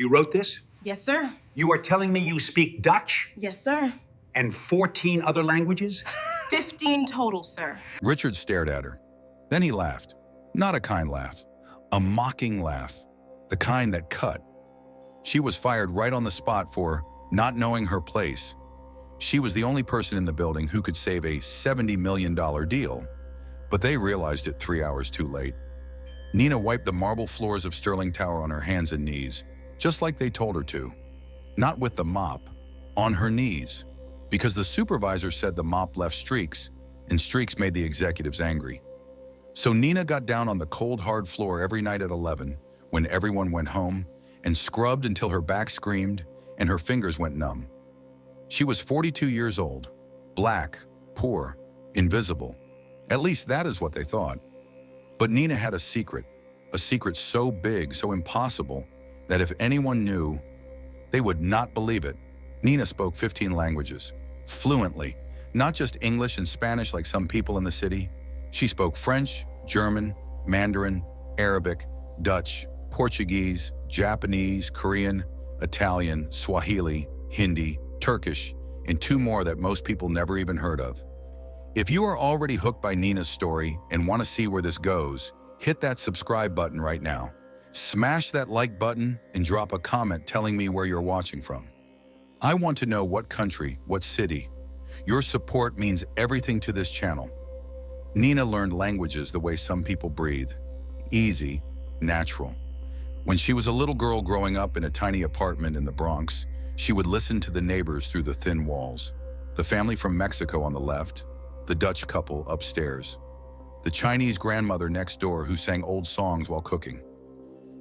You wrote this? Yes, sir. You are telling me you speak Dutch Yes, sir. and 14 other languages? 15 total, sir. Richard stared at her. Then he laughed. Not a kind laugh. A mocking laugh. The kind that cut. She was fired right on the spot for not knowing her place. She was the only person in the building who could save a $70 million deal. But they realized it 3 hours too late. Nina wiped the marble floors of Sterling Tower on her hands and knees, just like they told her to. Not with the mop, on her knees. Because the supervisor said the mop left streaks, and streaks made the executives angry. So Nina got down on the cold, hard floor every night at 11, when everyone went home, and scrubbed until her back screamed and her fingers went numb. She was 42 years old, black, poor, invisible. At least that is what they thought. But Nina had a secret so big, so impossible, that if anyone knew, they would not believe it. Nina spoke 15 languages, fluently, not just English and Spanish like some people in the city. She spoke French, German, Mandarin, Arabic, Dutch, Portuguese, Japanese, Korean, Italian, Swahili, Hindi, Turkish, and 2 more that most people never even heard of. If you are already hooked by Nina's story and want to see where this goes, hit that subscribe button right now. Smash that like button and drop a comment telling me where you're watching from. I want to know what country, what city. Your support means everything to this channel. Nina learned languages the way some people breathe. Easy, natural. When she was a little girl growing up in a tiny apartment in the Bronx, she would listen to the neighbors through the thin walls. The family from Mexico on the left, the Dutch couple upstairs, the Chinese grandmother next door who sang old songs while cooking.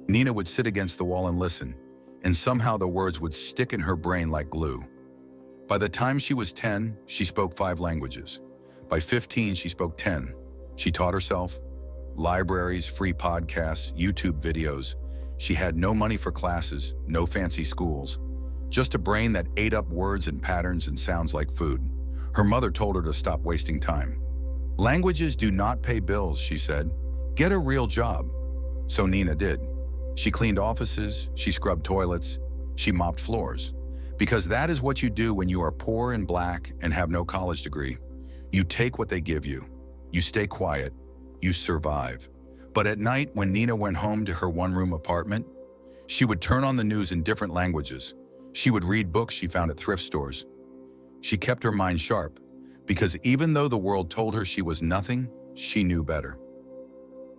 Nina would sit against the wall and listen, and somehow the words would stick in her brain like glue. By the time she was 10, she spoke 5 languages. By 15, she spoke 10. She taught herself. Libraries, free podcasts, YouTube videos. She had no money for classes, no fancy schools. Just a brain that ate up words and patterns and sounds like food. Her mother told her to stop wasting time. Languages do not pay bills, she said. Get a real job. So Nina did. She cleaned offices, she scrubbed toilets, she mopped floors. Because that is what you do when you are poor and black and have no college degree. You take what they give you. You stay quiet. You survive. But at night, when Nina went home to her one-room apartment, she would turn on the news in different languages. She would read books she found at thrift stores. She kept her mind sharp, because even though the world told her she was nothing, she knew better.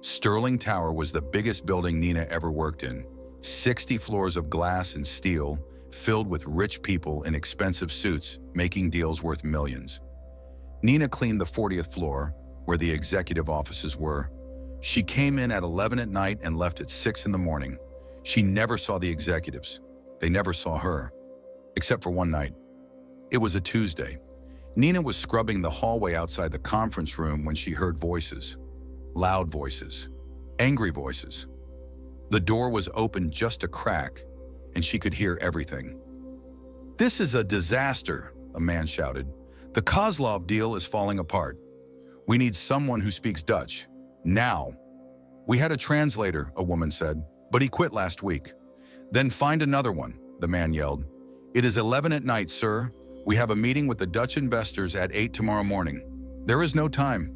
Sterling Tower was the biggest building Nina ever worked in. 60 floors of glass and steel, filled with rich people in expensive suits, making deals worth millions. Nina cleaned the 40th floor, where the executive offices were. She came in at 11 at night and left at 6 in the morning. She never saw the executives. They never saw her, except for one night. It was a Tuesday. Nina was scrubbing the hallway outside the conference room when she heard voices. Loud voices. Angry voices. The door was open just a crack, and she could hear everything. "This is a disaster," a man shouted. "The Kozlov deal is falling apart. We need someone who speaks Dutch. Now." "We had a translator," a woman said, "but he quit last week." "Then find another one," the man yelled. "It is 11 at night, sir. We have a meeting with the Dutch investors at 8 tomorrow morning. There is no time."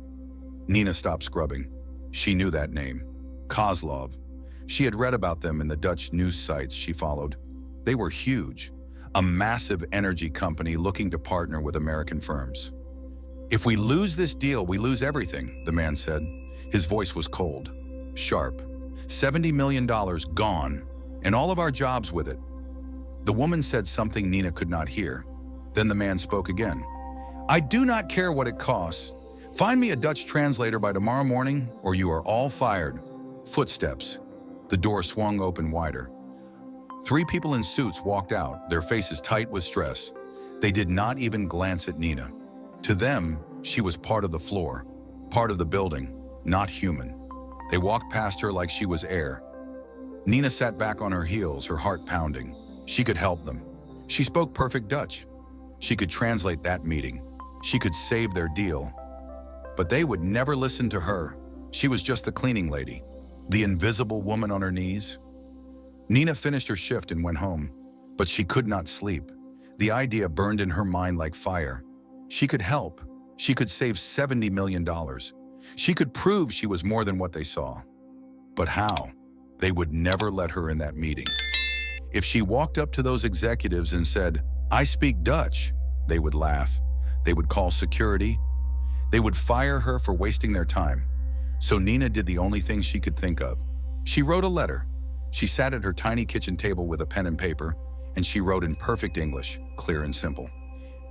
Nina stopped scrubbing. She knew that name. Kozlov. She had read about them in the Dutch news sites she followed. They were huge. A massive energy company looking to partner with American firms. "If we lose this deal, we lose everything," the man said. His voice was cold, sharp. $70 million gone, and all of our jobs with it. The woman said something Nina could not hear. Then the man spoke again. "I do not care what it costs. Find me a Dutch translator by tomorrow morning, or you are all fired." Footsteps. The door swung open wider. 3 people in suits walked out, their faces tight with stress. They did not even glance at Nina. To them, she was part of the floor, part of the building, not human. They walked past her like she was air. Nina sat back on her heels, her heart pounding. She could help them. She spoke perfect Dutch. She could translate that meeting. She could save their deal. But they would never listen to her. She was just the cleaning lady, the invisible woman on her knees. Nina finished her shift and went home, but she could not sleep. The idea burned in her mind like fire. She could help. She could save $70 million. She could prove she was more than what they saw. But how? They would never let her in that meeting. If she walked up to those executives and said, "I speak Dutch," they would laugh. They would call security. They would fire her for wasting their time. So Nina did the only thing she could think of. She wrote a letter. She sat at her tiny kitchen table with a pen and paper, and she wrote in perfect English, clear and simple.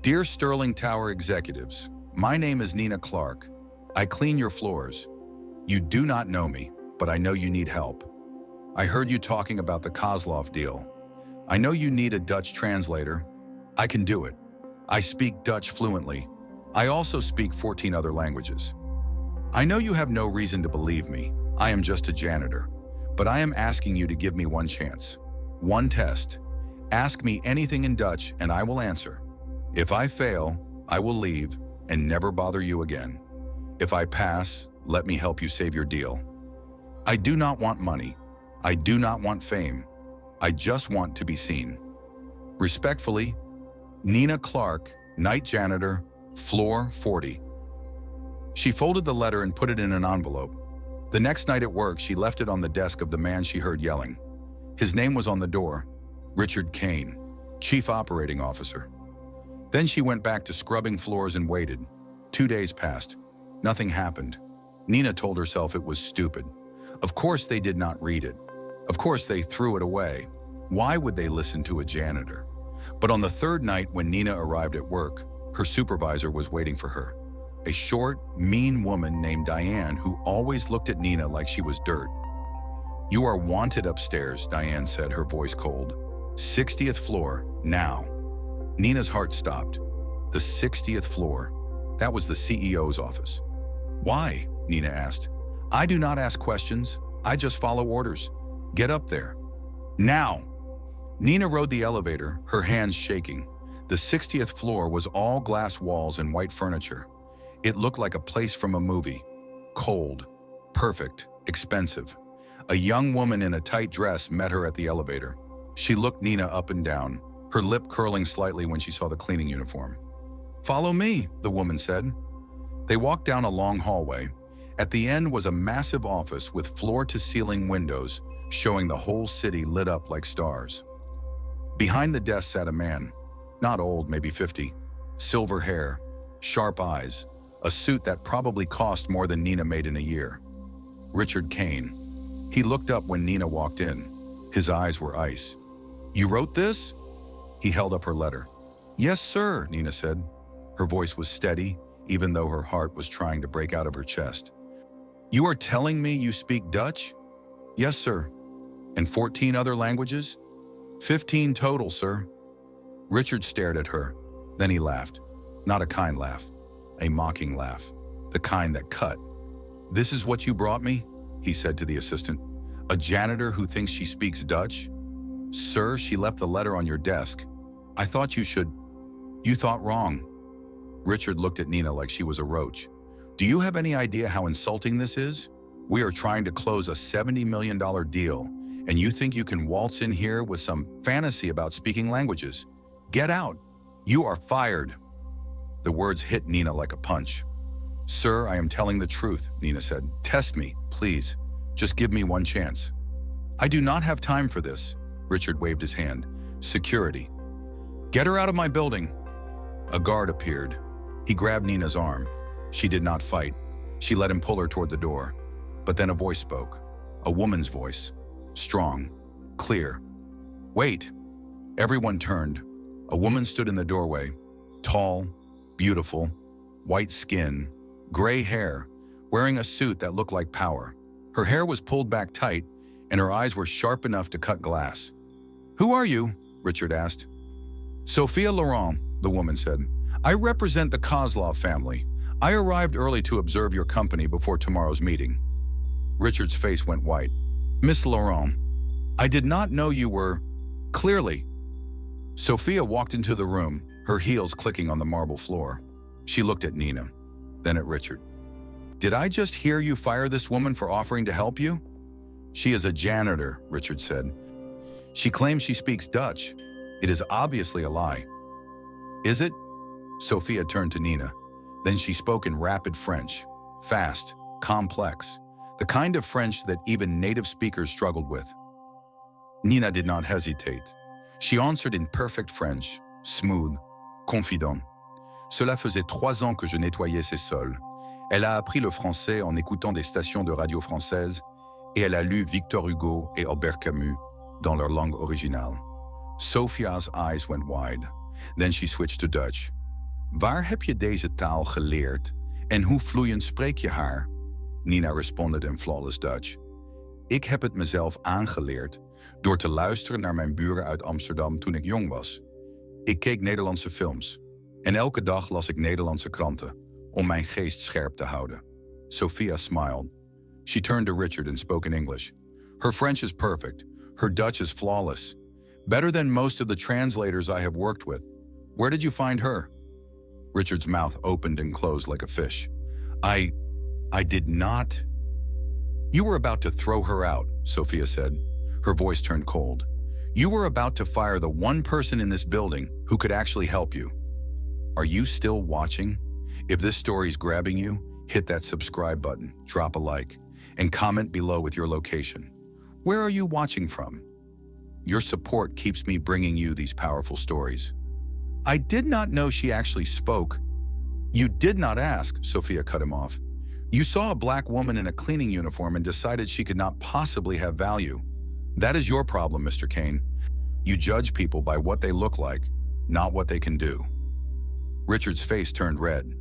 "Dear Sterling Tower executives, my name is Nina Clark. I clean your floors. You do not know me, but I know you need help. I heard you talking about the Kozlov deal. I know you need a Dutch translator. I can do it. I speak Dutch fluently. I also speak 14 other languages. I know you have no reason to believe me. I am just a janitor. But I am asking you to give me one chance. One test. Ask me anything in Dutch and I will answer. If I fail, I will leave and never bother you again. If I pass, let me help you save your deal. I do not want money. I do not want fame. I just want to be seen. Respectfully, Nina Clark, night janitor, floor 40. She folded the letter and put it in an envelope. The next night at work, she left it on the desk of the man she heard yelling. His name was on the door, Richard Kane, Chief Operating Officer. Then she went back to scrubbing floors and waited. 2 days passed. Nothing happened. Nina told herself it was stupid. Of course they did not read it. Of course they threw it away. Why would they listen to a janitor? But on the third night when Nina arrived at work, her supervisor was waiting for her. A short, mean woman named Diane who always looked at Nina like she was dirt. "You are wanted upstairs," Diane said, her voice cold. "60th floor, now." Nina's heart stopped. The 60th floor. That was the CEO's office. "Why?" Nina asked. "I do not ask questions. I just follow orders. Get up there. Now." Nina rode the elevator, her hands shaking. The 60th floor was all glass walls and white furniture. It looked like a place from a movie. Cold, perfect, expensive. A young woman in a tight dress met her at the elevator. She looked Nina up and down, her lip curling slightly when she saw the cleaning uniform. "Follow me," the woman said. They walked down a long hallway. At the end was a massive office with floor-to-ceiling windows showing the whole city lit up like stars. Behind the desk sat a man, not old, maybe 50, silver hair, sharp eyes, a suit that probably cost more than Nina made in a year. Richard Kane. He looked up when Nina walked in. His eyes were ice. "You wrote this?" He held up her letter. "Yes, sir," Nina said. Her voice was steady, even though her heart was trying to break out of her chest. "You are telling me you speak Dutch?" "Yes, sir." "And 14 other languages?" 15 total, sir." Richard stared at her. Then he laughed. Not a kind laugh. A mocking laugh. The kind that cut. "This is what you brought me?" he said to the assistant. "A janitor who thinks she speaks Dutch?" "Sir, she left the letter on your desk. I thought you should..." "You thought wrong." Richard looked at Nina like she was a roach. "Do you have any idea how insulting this is? We are trying to close a $70 million deal, and you think you can waltz in here with some fantasy about speaking languages? Get out. You are fired." The words hit Nina like a punch. "Sir, I am telling the truth," Nina said. "Test me, please. Just give me one chance." "I do not have time for this." Richard waved his hand. "Security. Get her out of my building." A guard appeared. He grabbed Nina's arm. She did not fight. She let him pull her toward the door. But then a voice spoke. A woman's voice. Strong. Clear. "Wait." Everyone turned. A woman stood in the doorway. Tall. Beautiful. White skin. Gray hair. Wearing a suit that looked like power. Her hair was pulled back tight, and her eyes were sharp enough to cut glass. "Who are you?" Richard asked. "Sophia Laurent," the woman said. "I represent the Kozlov family. I arrived early to observe your company before tomorrow's meeting." Richard's face went white. "Miss Laurent, I did not know you were..." "Clearly." Sophia walked into the room, her heels clicking on the marble floor. She looked at Nina, then at Richard. "Did I just hear you fire this woman for offering to help you?" "She is a janitor," Richard said. She claims she speaks Dutch. It is obviously a lie. Is it? Sophia turned to Nina. Then she spoke in rapid French, fast, complex, the kind of French that even native speakers struggled with. Nina did not hesitate. She answered in perfect French, smooth, confident. Cela faisait 3 ans que je nettoyais ces sols. Elle a appris le français en écoutant des stations de radio françaises et elle a lu Victor Hugo et Albert Camus dans leur langue originale. Sophia's eyes went wide. Then she switched to Dutch. Waar heb je deze taal geleerd en hoe vloeiend spreek je haar? Nina responded in flawless Dutch. Ik heb het mezelf aangeleerd door te luisteren naar mijn buren uit Amsterdam toen ik jong was. Ik keek Nederlandse films en elke dag las ik Nederlandse kranten om mijn geest scherp te houden. Sophia smiled. She turned to Richard and spoke in English. Her French is perfect. Her Dutch is flawless. Better than most of the translators I have worked with. Where did you find her? Richard's mouth opened and closed like a fish. I did not. You were about to throw her out, Sophia said. Her voice turned cold. You were about to fire the one person in this building who could actually help you. Are you still watching? If this story's grabbing you, hit that subscribe button, drop a like, and comment below with your location. Where are you watching from? Your support keeps me bringing you these powerful stories. I did not know she actually spoke. You did not ask, Sophia cut him off. You saw a black woman in a cleaning uniform and decided she could not possibly have value. That is your problem, Mr. Kane. You judge people by what they look like, not what they can do. Richard's face turned red.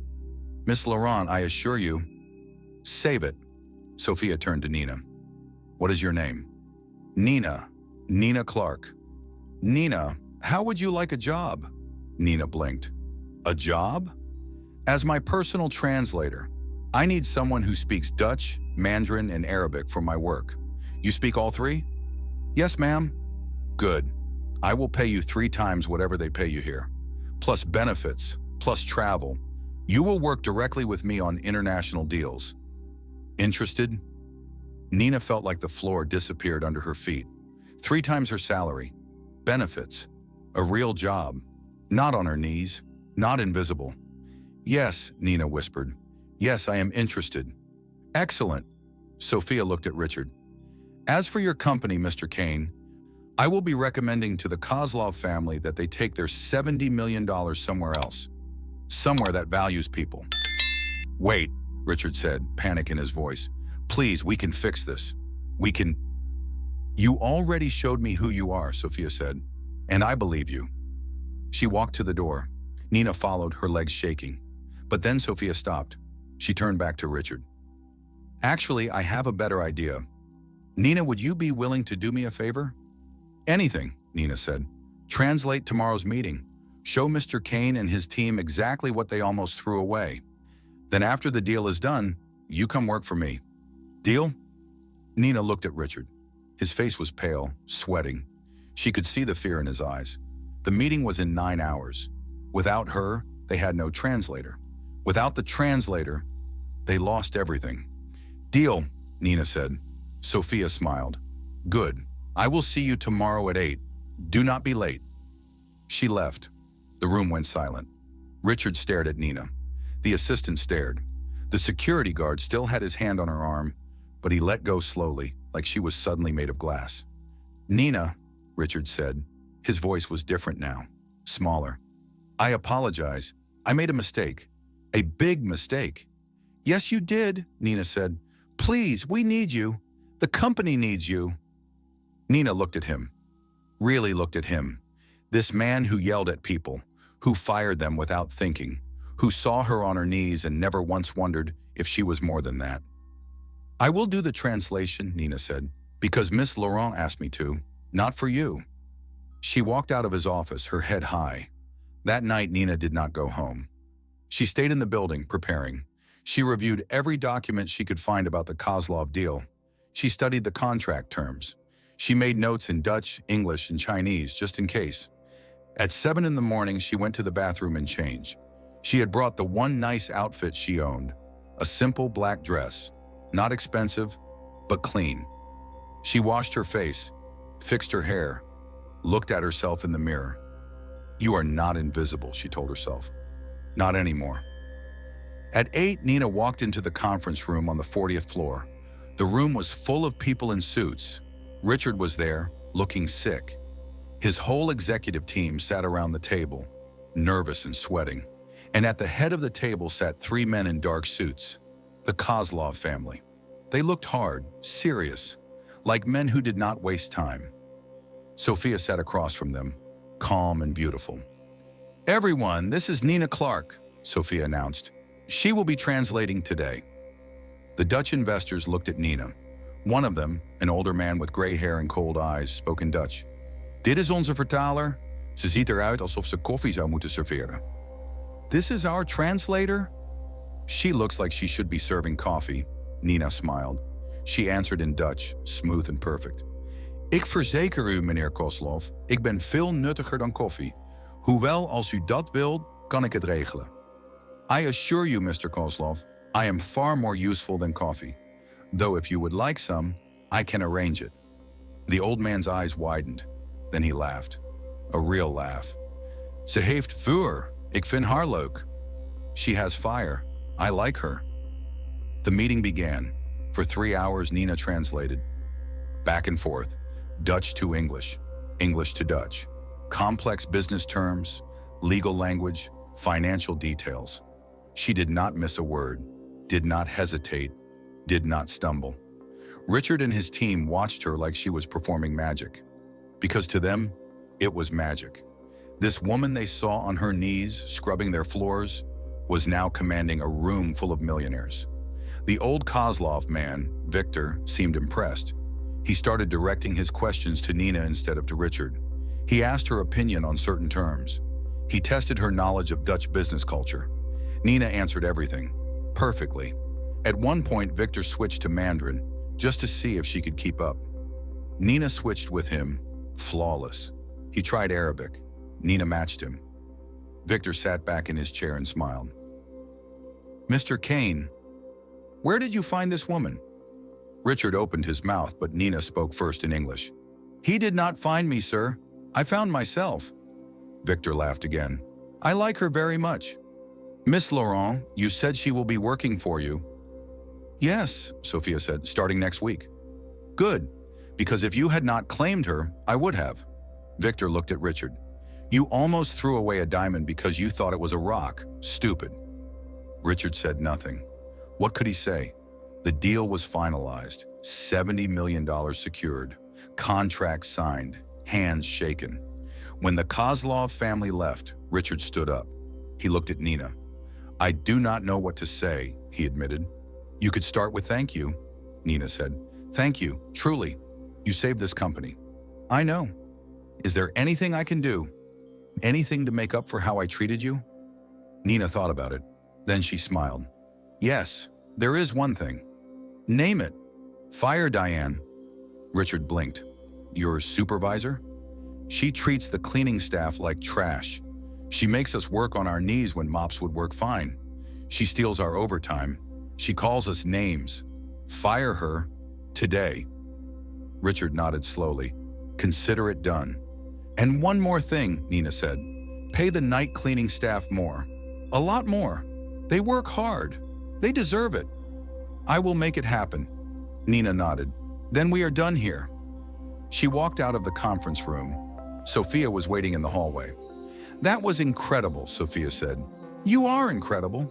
Miss Laurent, I assure you. Save it. Sophia turned to Nina. What is your name? Nina. Nina Clark. Nina, how would you like a job? Nina blinked. A job? As my personal translator, I need someone who speaks Dutch, Mandarin, and Arabic for my work. You speak all 3? Yes, ma'am. Good. I will pay you 3 times whatever they pay you here. Plus benefits, plus travel. You will work directly with me on international deals. Interested? Nina felt like the floor disappeared under her feet. 3 times her salary. Benefits. A real job. Not on her knees. Not invisible. Yes, Nina whispered. Yes, I am interested. Excellent. Sophia looked at Richard. As for your company, Mr. Kane, I will be recommending to the Kozlov family that they take their $70 million somewhere else. Somewhere that values people. Wait, Richard said, panic in his voice. Please, we can fix this. We can... You already showed me who you are, Sophia said, and I believe you. She walked to the door. Nina followed, her legs shaking. But then Sophia stopped. She turned back to Richard. Actually, I have a better idea. Nina, would you be willing to do me a favor? Anything, Nina said. Translate tomorrow's meeting. Show Mr. Kane and his team exactly what they almost threw away. Then after the deal is done, you come work for me. Deal? Nina looked at Richard. His face was pale, sweating. She could see the fear in his eyes. The meeting was in 9 hours. Without her, they had no translator. Without the translator, they lost everything. Deal, Nina said. Sophia smiled. Good. I will see you tomorrow at 8. Do not be late. She left. The room went silent. Richard stared at Nina. The assistant stared. The security guard still had his hand on her arm, but he let go slowly, like she was suddenly made of glass. Nina, Richard said. His voice was different now, smaller. I apologize. I made a mistake. A big mistake. Yes, you did, Nina said. Please, we need you. The company needs you. Nina looked at him. Really looked at him. This man who yelled at people, who fired them without thinking, who saw her on her knees and never once wondered if she was more than that. I will do the translation, Nina said, because Miss Laurent asked me to, not for you. She walked out of his office, her head high. That night, Nina did not go home. She stayed in the building, preparing. She reviewed every document she could find about the Kozlov deal. She studied the contract terms. She made notes in Dutch, English, and Chinese, just in case. At 7 in the morning, she went to the bathroom and changed. She had brought the one nice outfit she owned, a simple black dress, not expensive, but clean. She washed her face, fixed her hair, looked at herself in the mirror. You are not invisible, she told herself. Not anymore. At 8, Nina walked into the conference room on the 40th floor. The room was full of people in suits. Richard was there, looking sick. His whole executive team sat around the table, nervous and sweating. And at the head of the table sat 3 men in dark suits, the Kozlov family. They looked hard, serious, like men who did not waste time. Sophia sat across from them, calm and beautiful. Everyone, this is Nina Clark, Sophia announced. She will be translating today. The Dutch investors looked at Nina. One of them, an older man with gray hair and cold eyes, spoke in Dutch. Dit is onze vertaler. Ze ziet eruit alsof ze koffie zou moeten serveren. This is our translator? She looks like she should be serving coffee. Nina smiled. She answered in Dutch, smooth and perfect. Ik verzeker u, meneer Kozlov, ik ben veel nuttiger dan koffie. Hoewel, als u dat wilt, kan ik het regelen. I assure you, Mr. Kozlov, I am far more useful than coffee. Though if you would like some, I can arrange it. The old man's eyes widened. Then he laughed. A real laugh. Ze heeft vuur. Ik vind haar leuk. She has fire. I like her. The meeting began. For 3 hours, Nina translated. Back and forth. Dutch to English. English to Dutch. Complex business terms, legal language, financial details. She did not miss a word, did not hesitate, did not stumble. Richard and his team watched her like she was performing magic. Because to them, it was magic. This woman they saw on her knees, scrubbing their floors, was now commanding a room full of millionaires. The old Kozlov man, Victor, seemed impressed. He started directing his questions to Nina instead of to Richard. He asked her opinion on certain terms. He tested her knowledge of Dutch business culture. Nina answered everything, perfectly. At one point, Victor switched to Mandarin, just to see if she could keep up. Nina switched with him, flawless. He tried Arabic. Nina matched him. Victor sat back in his chair and smiled. Mr. Kane, where did you find this woman? Richard opened his mouth, but Nina spoke first in English. He did not find me, sir. I found myself. Victor laughed again. I like her very much. Miss Laurent, you said she will be working for you. Yes, Sophia said, starting next week. Good, because if you had not claimed her, I would have. Victor looked at Richard. You almost threw away a diamond because you thought it was a rock. Stupid. Richard said nothing. What could he say? The deal was finalized. $70 million secured. Contract signed. Hands shaken. When the Kozlov family left, Richard stood up. He looked at Nina. I do not know what to say, he admitted. You could start with thank you, Nina said. Thank you, truly. You saved this company. I know. Is there anything I can do? Anything to make up for how I treated you? Nina thought about it. Then she smiled. Yes, there is one thing. Name it. Fire Diane. Richard blinked. Your supervisor? She treats the cleaning staff like trash. She makes us work on our knees when mops would work fine. She steals our overtime. She calls us names. Fire her today. Richard nodded slowly. Consider it done. And one more thing, Nina said. Pay the night cleaning staff more. A lot more. They work hard. They deserve it. I will make it happen. Nina nodded. Then we are done here. She walked out of the conference room. Sophia was waiting in the hallway. That was incredible, Sophia said. You are incredible.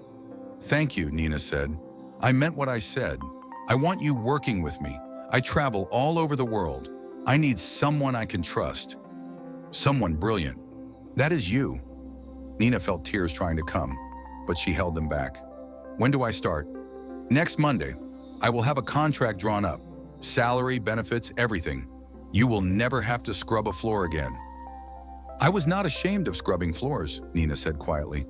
Thank you, Nina said. I meant what I said. I want you working with me. I travel all over the world. I need someone I can trust. Someone brilliant. That is you. Nina felt tears trying to come, but she held them back. When do I start? Next Monday. I will have a contract drawn up. Salary, benefits, everything. You will never have to scrub a floor again. I was not ashamed of scrubbing floors, Nina said quietly.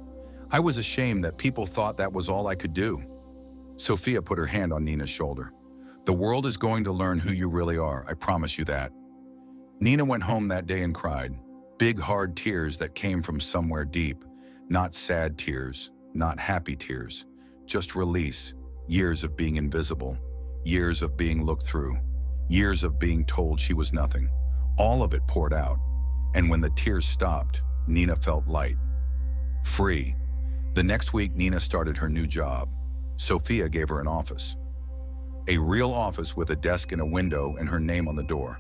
I was ashamed that people thought that was all I could do. Sophia put her hand on Nina's shoulder. The world is going to learn who you really are, I promise you that. Nina went home that day and cried. Big, hard tears that came from somewhere deep. Not sad tears, not happy tears. Just release. Years of being invisible. Years of being looked through. Years of being told she was nothing. All of it poured out. And when the tears stopped, Nina felt light, free. The next week, Nina started her new job. Sophia gave her an office. A real office with a desk and a window and her name on the door.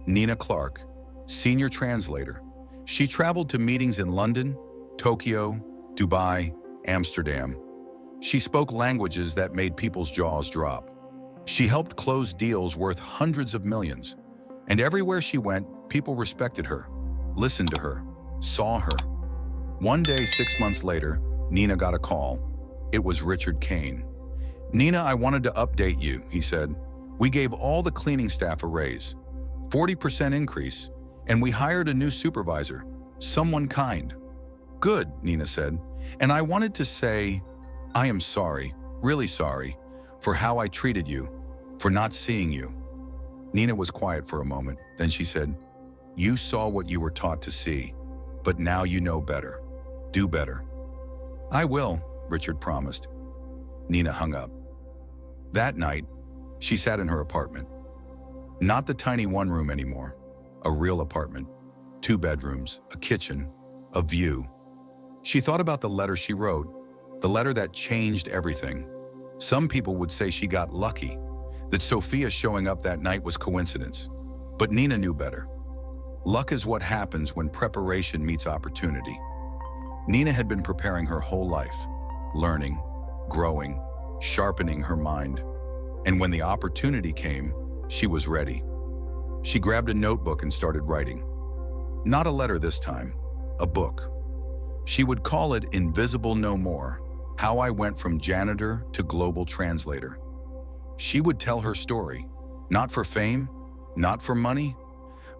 Nina Clark, senior translator. She traveled to meetings in London, Tokyo, Dubai, Amsterdam. She spoke languages that made people's jaws drop. She helped close deals worth hundreds of millions. And everywhere she went, people respected her, listened to her, saw her. One day, 6 months later, Nina got a call. It was Richard Kane. "Nina, I wanted to update you," he said. "We gave all the cleaning staff a raise, 40% increase, and we hired a new supervisor, someone kind." "Good," Nina said. "And I wanted to say, I am sorry, really sorry, for how I treated you, for not seeing you." Nina was quiet for a moment. Then she said, "You saw what you were taught to see, but now you know better. Do better." "I will," Richard promised. Nina hung up. That night, she sat in her apartment. Not the tiny one-room anymore. A real apartment. 2 bedrooms, a kitchen, a view. She thought about the letter she wrote, the letter that changed everything. Some people would say she got lucky, that Sophia showing up that night was coincidence. But Nina knew better. Luck is what happens when preparation meets opportunity. Nina had been preparing her whole life, learning, growing, sharpening her mind. And when the opportunity came, she was ready. She grabbed a notebook and started writing. Not a letter this time, a book. She would call it Invisible No More, How I Went from Janitor to Global Translator. She would tell her story, not for fame, not for money,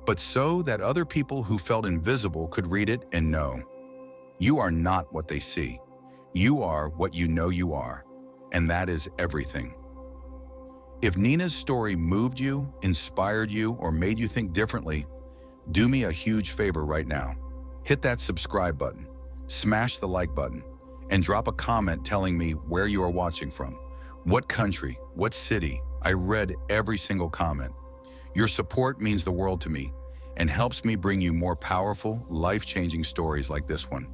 but so that other people who felt invisible could read it and know. You are not what they see. You are what you know you are, and that is everything. If Nina's story moved you, inspired you, or made you think differently, do me a huge favor right now. Hit that subscribe button, smash the like button, and drop a comment telling me where you are watching from, what country, what city. I read every single comment. Your support means the world to me and helps me bring you more powerful, life-changing stories like this one.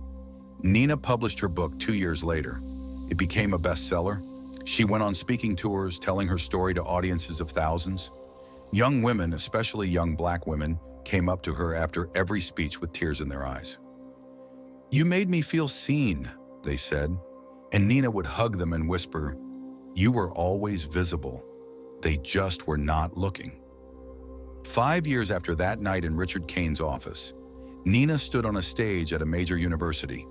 Nina published her book 2 years later. It became a bestseller. She went on speaking tours, telling her story to audiences of thousands. Young women, especially young Black women, came up to her after every speech with tears in their eyes. "You made me feel seen," they said. And Nina would hug them and whisper, "You were always visible. They just were not looking." 5 years after that night in Richard Kane's office, Nina stood on a stage at a major university.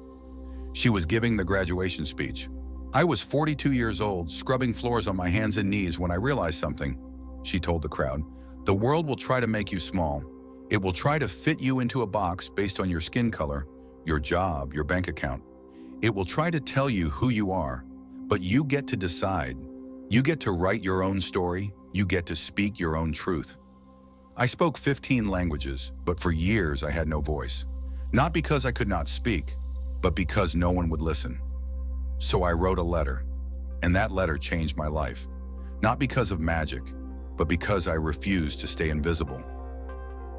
She was giving the graduation speech. "I was 42 years old, scrubbing floors on my hands and knees when I realized something," she told the crowd. "The world will try to make you small. It will try to fit you into a box based on your skin color, your job, your bank account. It will try to tell you who you are, but you get to decide. You get to write your own story. You get to speak your own truth." I spoke 15 languages, but for years I had no voice. Not because I could not speak, but because no one would listen. So I wrote a letter, and that letter changed my life. Not because of magic, but because I refused to stay invisible.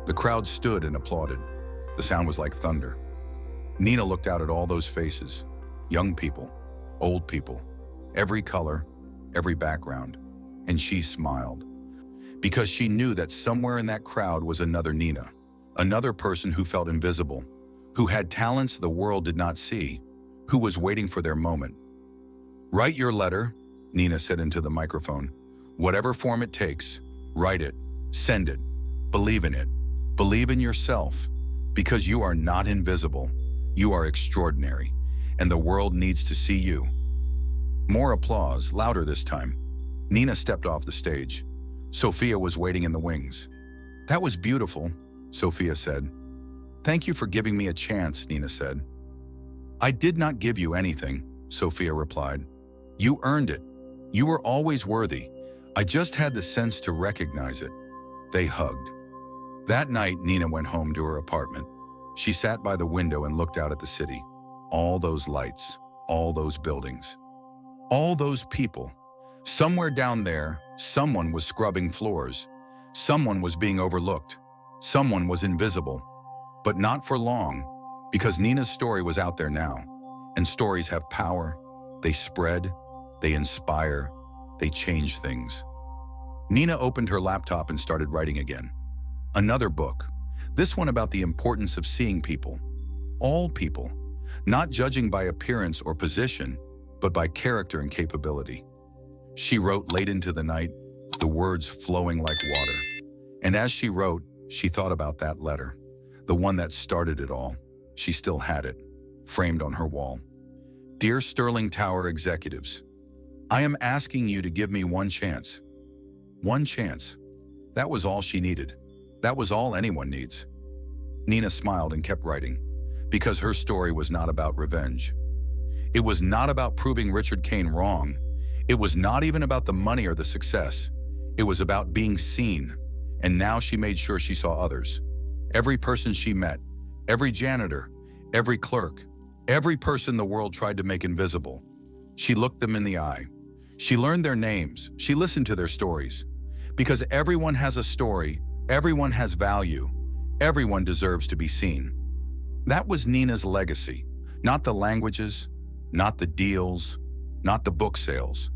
The crowd stood and applauded. The sound was like thunder. Nina looked out at all those faces, young people, old people, every color, every background, and she smiled. Because she knew that somewhere in that crowd was another Nina, another person who felt invisible, who had talents the world did not see, who was waiting for their moment. "Write your letter," Nina said into the microphone. "Whatever form it takes, write it, send it, believe in it, believe in yourself, because you are not invisible, you are extraordinary, and the world needs to see you." More applause, louder this time. Nina stepped off the stage. Sophia was waiting in the wings. "That was beautiful," Sophia said. "Thank you for giving me a chance," Nina said. "I did not give you anything," Sophia replied. "You earned it. You were always worthy. I just had the sense to recognize it." They hugged. That night, Nina went home to her apartment. She sat by the window and looked out at the city. All those lights, all those buildings, all those people. Somewhere down there, someone was scrubbing floors. Someone was being overlooked. Someone was invisible. But not for long, because Nina's story was out there now. And stories have power. They spread, they inspire, they change things. Nina opened her laptop and started writing again. Another book, this one about the importance of seeing people. All people, not judging by appearance or position, but by character and capability. She wrote late into the night, the words flowing like water. And as she wrote, she thought about that letter, the one that started it all. She still had it, framed on her wall. Dear Sterling Tower executives, I am asking you to give me one chance. One chance. That was all she needed. That was all anyone needs. Nina smiled and kept writing, because her story was not about revenge. It was not about proving Richard Kane wrong. It was not even about the money or the success. It was about being seen. And now she made sure she saw others. Every person she met, every janitor, every clerk, every person the world tried to make invisible. She looked them in the eye. She learned their names. She listened to their stories. Because everyone has a story, everyone has value, everyone deserves to be seen. That was Nina's legacy. Not the languages, not the deals, not the book sales.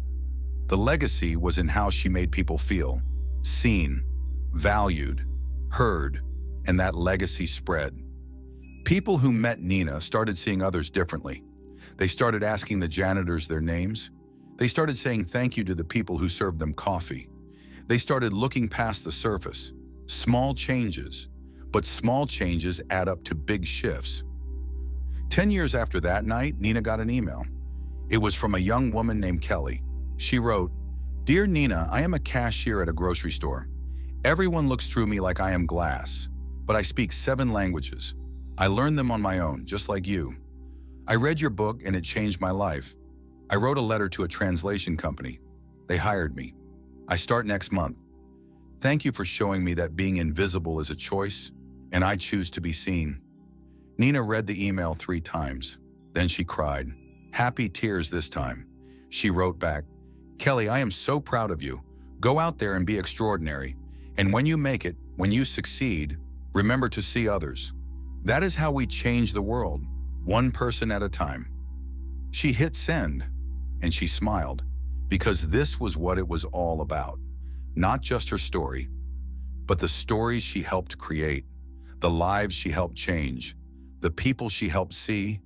The legacy was in how she made people feel, seen, valued, heard, and that legacy spread. People who met Nina started seeing others differently. They started asking the janitors their names. They started saying thank you to the people who served them coffee. They started looking past the surface. Small changes, but small changes add up to big shifts. 10 years after that night, Nina got an email. It was from a young woman named Kelly. She wrote, Dear Nina, I am a cashier at a grocery store. Everyone looks through me like I am glass, but I speak 7 languages. I learned them on my own, just like you. I read your book and it changed my life. I wrote a letter to a translation company. They hired me. I start next month. Thank you for showing me that being invisible is a choice, and I choose to be seen. Nina read the email 3 times. Then she cried. Happy tears this time. She wrote back, Kelly, I am so proud of you. Go out there and be extraordinary. And when you make it, when you succeed, remember to see others. That is how we change the world, one person at a time. She hit send, and she smiled, because this was what it was all about. Not just her story, but the stories she helped create, the lives she helped change, the people she helped see.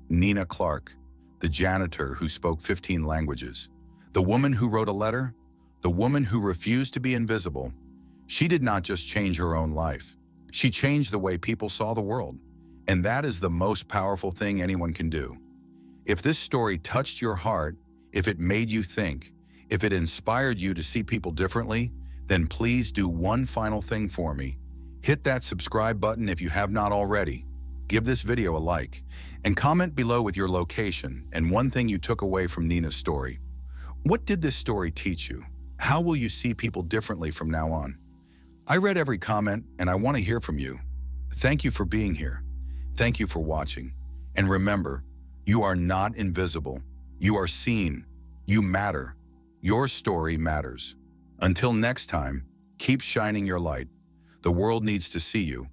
Nina Clark, the janitor who spoke 15 languages, the woman who wrote a letter, the woman who refused to be invisible. She did not just change her own life. She changed the way people saw the world. And that is the most powerful thing anyone can do. If this story touched your heart, if it made you think, if it inspired you to see people differently, then please do one final thing for me. Hit that subscribe button if you have not already. Give this video a like, and comment below with your location and one thing you took away from Nina's story. What did this story teach you? How will you see people differently from now on? I read every comment, and I want to hear from you. Thank you for being here. Thank you for watching. And remember, you are not invisible. You are seen. You matter. Your story matters. Until next time, keep shining your light. The world needs to see you.